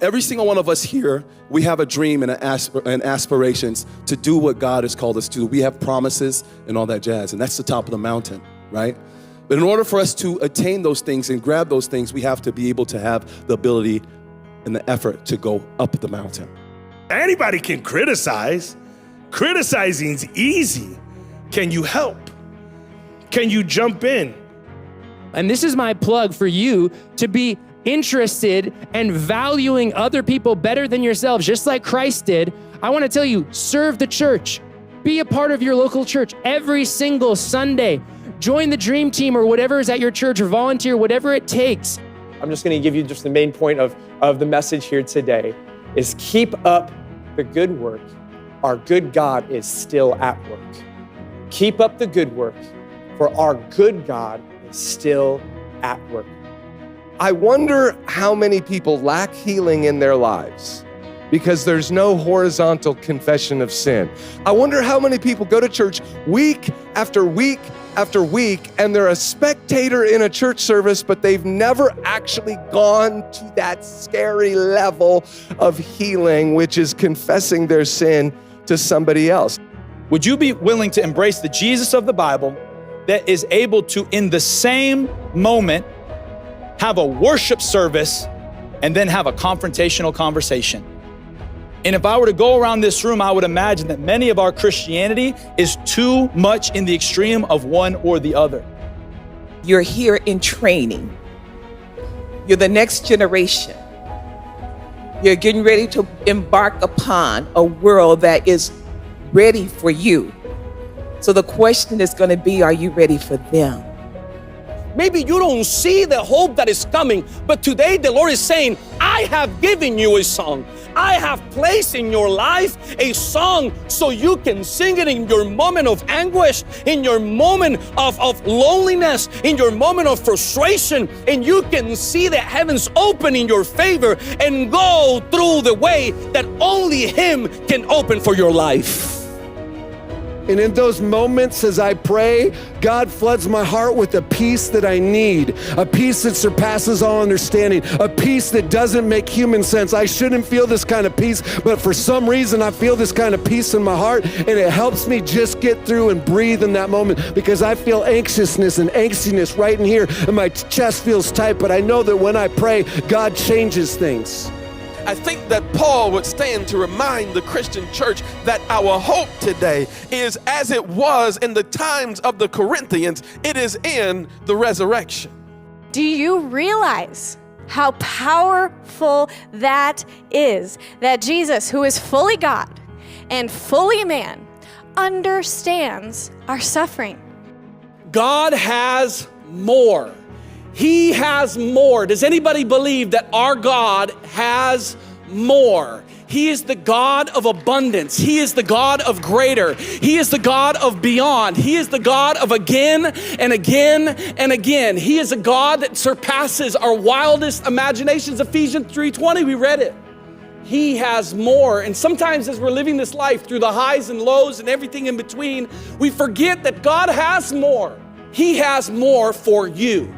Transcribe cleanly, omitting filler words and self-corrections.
Every single one of us here, we have a dream and aspirations to do what God has called us to. We have promises and all that jazz, and that's the top of the mountain, right? But in order for us to attain those things and grab those things, we have to be able to have the ability and the effort to go up the mountain. Anybody can criticize. Criticizing's easy. Can you help? Can you jump in? And this is my plug for you to be interested and valuing other people better than yourselves, just like Christ did. I want to tell you, serve the church. Be a part of your local church every single Sunday. Join the dream team or whatever is at your church, or volunteer, whatever it takes. I'm just going to give you just the main point of the message here today is keep up the good work. Our good God is still at work. Keep up the good work, for our good God is still at work. I wonder how many people lack healing in their lives because there's no horizontal confession of sin. I wonder how many people go to church week after week after week, and they're a spectator in a church service, but they've never actually gone to that scary level of healing, which is confessing their sin to somebody else. Would you be willing to embrace the Jesus of the Bible that is able to, in the same moment, have a worship service and then have a confrontational conversation? And if I were to go around this room, I would imagine that many of our Christianity is too much in the extreme of one or the other. You're here in training. You're the next generation. You're getting ready to embark upon a world that is ready for you. So the question is going to be, are you ready for them? Maybe you don't see the hope that is coming, but today the Lord is saying, I have given you a song. I have placed in your life a song so you can sing it in your moment of anguish, in your moment of loneliness, in your moment of frustration, and you can see the heavens open in your favor and go through the way that only Him can open for your life. And in those moments as I pray, God floods my heart with a peace that I need, a peace that surpasses all understanding, a peace that doesn't make human sense. I shouldn't feel this kind of peace, but for some reason I feel this kind of peace in my heart, and it helps me just get through and breathe in that moment, because I feel anxiousness and angstiness right in here, and my chest feels tight, but I know that when I pray, God changes things. I think that Paul would stand to remind the Christian church that our hope today is as it was in the times of the Corinthians, it is in the resurrection. Do you realize how powerful that is? That Jesus, who is fully God and fully man, understands our suffering. God has more. He has more. Does anybody believe that our God has more? He is the God of abundance. He is the God of greater. He is the God of beyond. He is the God of again and again and again. He is a God that surpasses our wildest imaginations. Ephesians 3:20, we read it. He has more. And sometimes as we're living this life through the highs and lows and everything in between, we forget that God has more. He has more for you.